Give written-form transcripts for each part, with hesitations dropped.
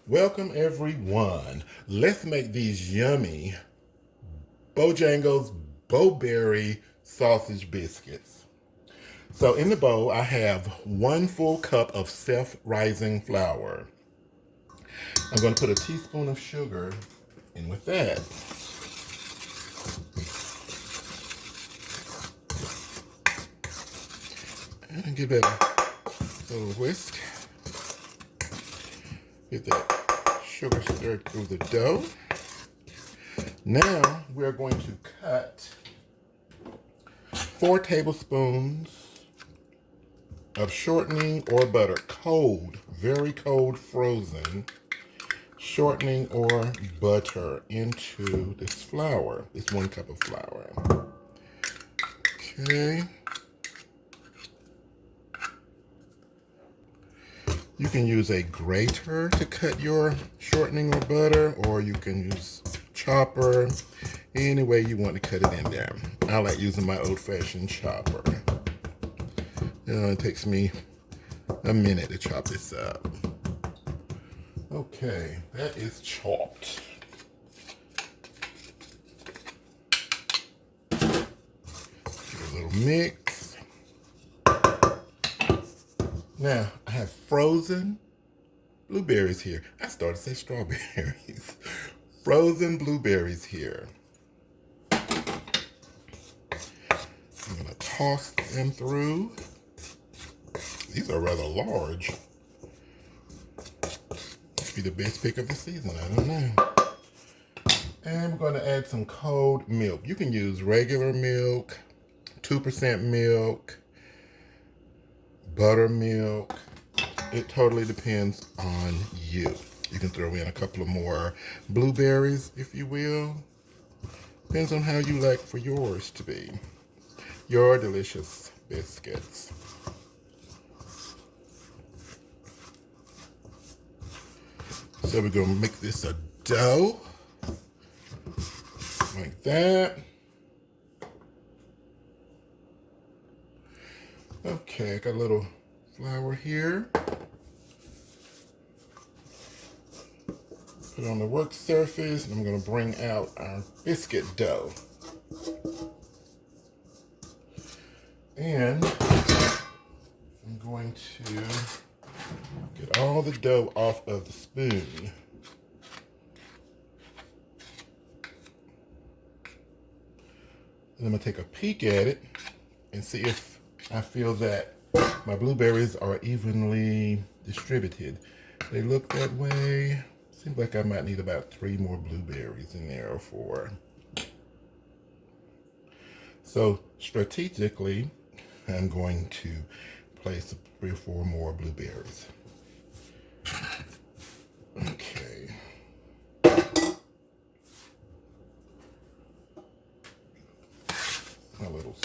Welcome everyone. Let's make these yummy Bojangles Bowberry sausage biscuits. So in the bowl I have 1 full cup of self-rising flour. I'm going to put a teaspoon of sugar in with that. And give it a little whisk. Get that sugar stirred through the dough. Now we're going to cut 4 tablespoons of shortening or butter, cold, very cold, frozen shortening or butter into this flour, this 1 cup of flour. Okay. You can use a grater to cut your shortening or butter, or you can use chopper, any way you want to cut it in there. I like using my old-fashioned chopper. It takes me a minute to chop this up. Okay, that is chopped. Give it a little mix. Now, I have frozen blueberries here. I started to say strawberries. Frozen blueberries here. I'm going to toss them through. These are rather large. Must be the best pick of the season, I don't know. And we're going to add some cold milk. You can use regular milk, 2% milk, buttermilk. It totally depends on you. You can throw in a couple of more blueberries, if you will. Depends on how you like for yours to be. Your delicious biscuits. So we're gonna make this a dough, like that. Okay, I got a little flour here. Put it on the work surface, and I'm going to bring out our biscuit dough. And I'm going to get all the dough off of the spoon. And I'm going to take a peek at it and see if I feel that my blueberries are evenly distributed. They look that way. Seems like I might need about 3 more blueberries in there, or 4. So strategically, I'm going to place 3 or 4 more blueberries. Okay. My little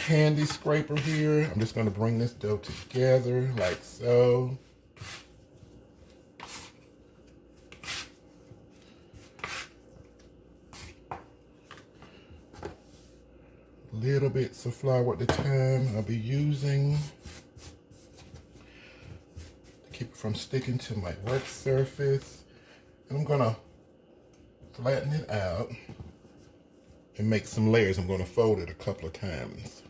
handy scraper here. I'm just going to bring this dough together like so. Little bits of flour at the time I'll be using to keep it from sticking to my work surface. And I'm going to flatten it out and make some layers. I'm going to fold it a couple of times.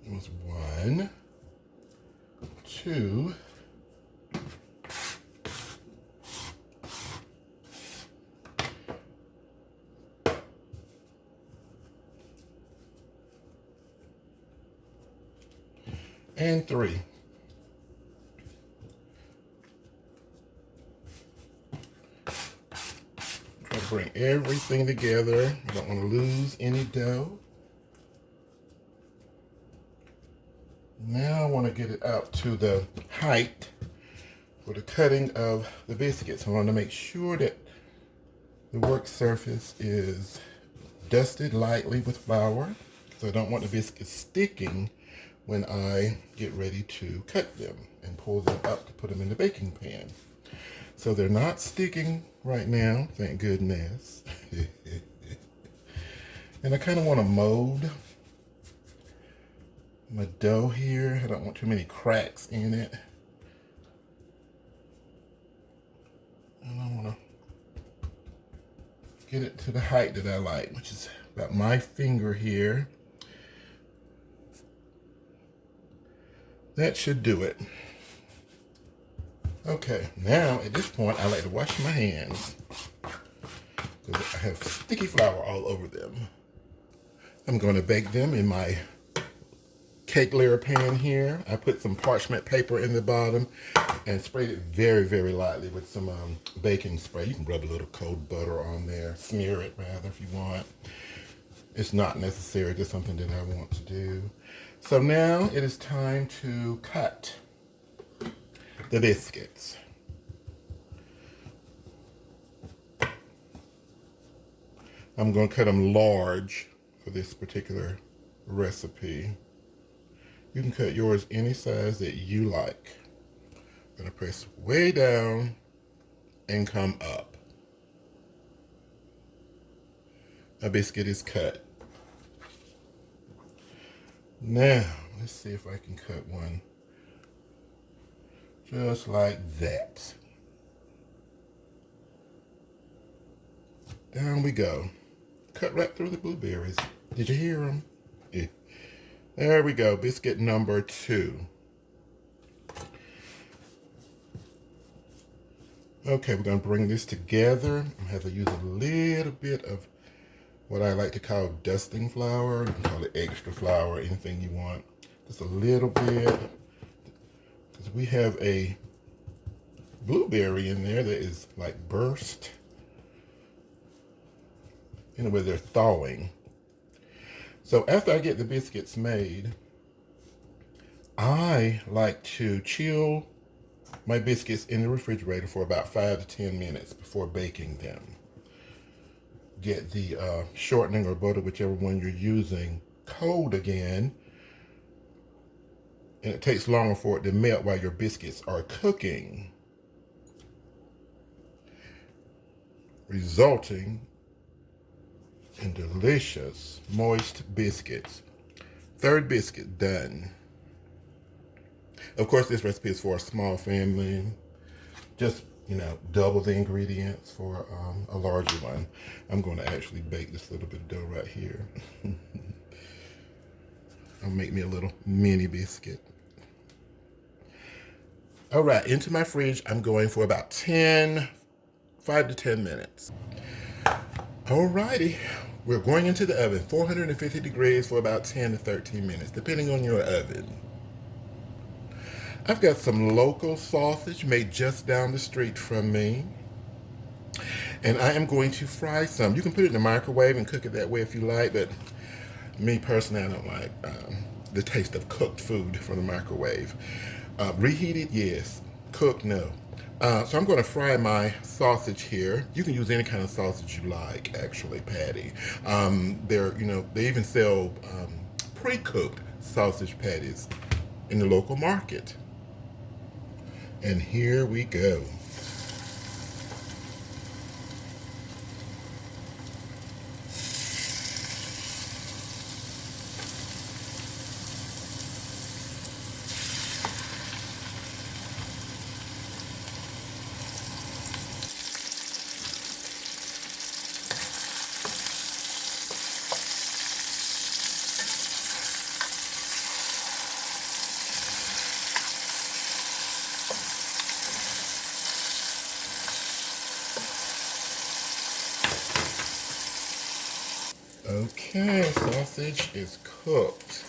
It was 1, 2, and 3. Try to bring everything together. I don't want to lose any dough. Now I want to get it out to the height for the cutting of the biscuits. I want to make sure that the work surface is dusted lightly with flour, so I don't want the biscuits sticking when I get ready to cut them and pull them up to put them in the baking pan. So they're not sticking right now, thank goodness. And I kind of want to mold my dough here. I don't want too many cracks in it. get it to the height that I like, which is about my finger here. That should do it. Okay, now at this point, I like to wash my hands because I have sticky flour all over them. I'm going to bake them in my cake layer pan here. I put some parchment paper in the bottom and sprayed it very, very lightly with some baking spray. You can rub a little cold butter on there, smear it rather if you want. It's not necessary, just something that I want to do. So now it is time to cut the biscuits. I'm going to cut them large for this particular recipe. You can cut yours any size that you like. I'm going to press way down and come up. A biscuit is cut. Now, let's see if I can cut one just like that. Down we go. Cut right through the blueberries. Did you hear them? Yeah. There we go, biscuit number 2. Okay, we're gonna bring this together. I have to use a little bit of what I like to call dusting flour. You can call it extra flour, anything you want. Just a little bit, because we have a blueberry in there that is like burst. Anyway, they're thawing. So after I get the biscuits made, I like to chill my biscuits in the refrigerator for about 5 to 10 minutes before baking them. Get the shortening or butter, whichever one you're using, cold again. And it takes longer for it to melt while your biscuits are cooking, resulting in delicious, moist biscuits. 3rd biscuit done. Of course, this recipe is for a small family. Just, double the ingredients for a larger one. I'm going to actually bake this little bit of dough right here. I'll make me a little mini biscuit. All right, into my fridge, I'm going for about 5 to 10 minutes. All righty, we're going into the oven, 450 degrees for about 10 to 13 minutes, depending on your oven. I've got some local sausage made just down the street from me, and I am going to fry some. You can put it in the microwave and cook it that way if you like, but me personally, I don't like the taste of cooked food from the microwave. Reheated, yes. Cooked, no. So I'm going to fry my sausage here. You can use any kind of sausage you like, actually, patty. They even sell pre-cooked sausage patties in the local market. And here we go. Okay, sausage is cooked.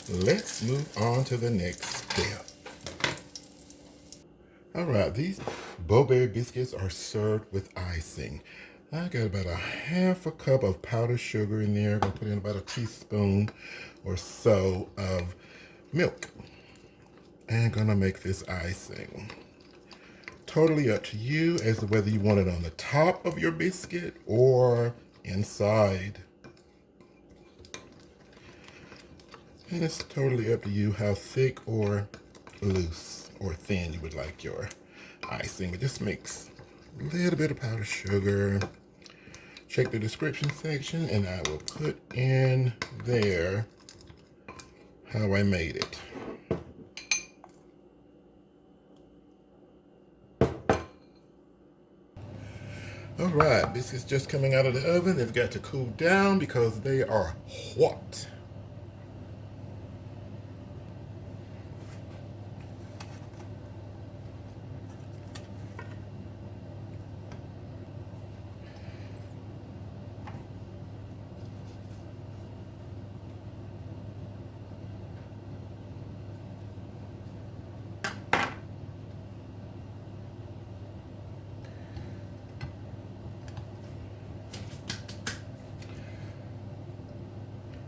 Let's move on to the next step. All right, these blueberry biscuits are served with icing. I got about a half a cup of powdered sugar in there. I'm gonna put in about a teaspoon or so of milk. And gonna make this icing. Totally up to you as to whether you want it on the top of your biscuit or inside. And it's totally up to you how thick or loose or thin you would like your icing. But just mix a little bit of powdered sugar. Check the description section and I will put in there how I made it. All right, this is just coming out of the oven. They've got to cool down because they are hot.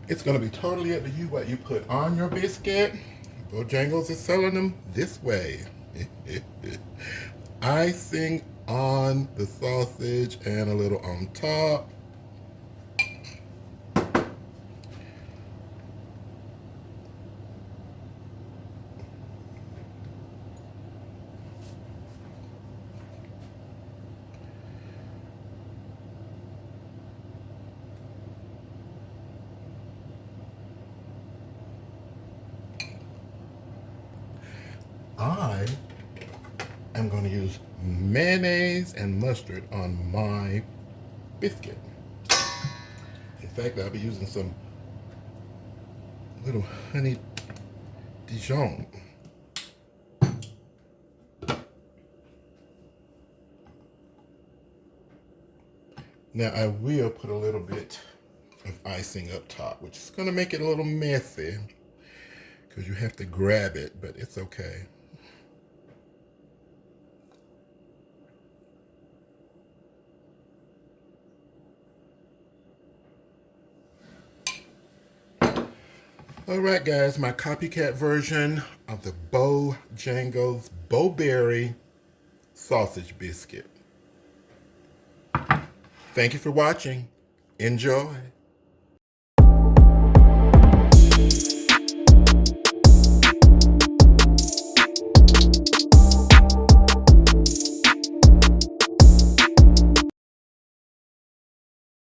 It's going to be totally up to you what you put on your biscuit. Bojangles is selling them this way. Icing on the sausage and a little on top. I am going to use mayonnaise and mustard on my biscuit. In fact, I'll be using some little honey Dijon. Now I will put a little bit of icing up top, which is going to make it a little messy because you have to grab it, but it's okay. Alright guys, my copycat version of the Bojangles Bowberry sausage biscuit. Thank you for watching. Enjoy.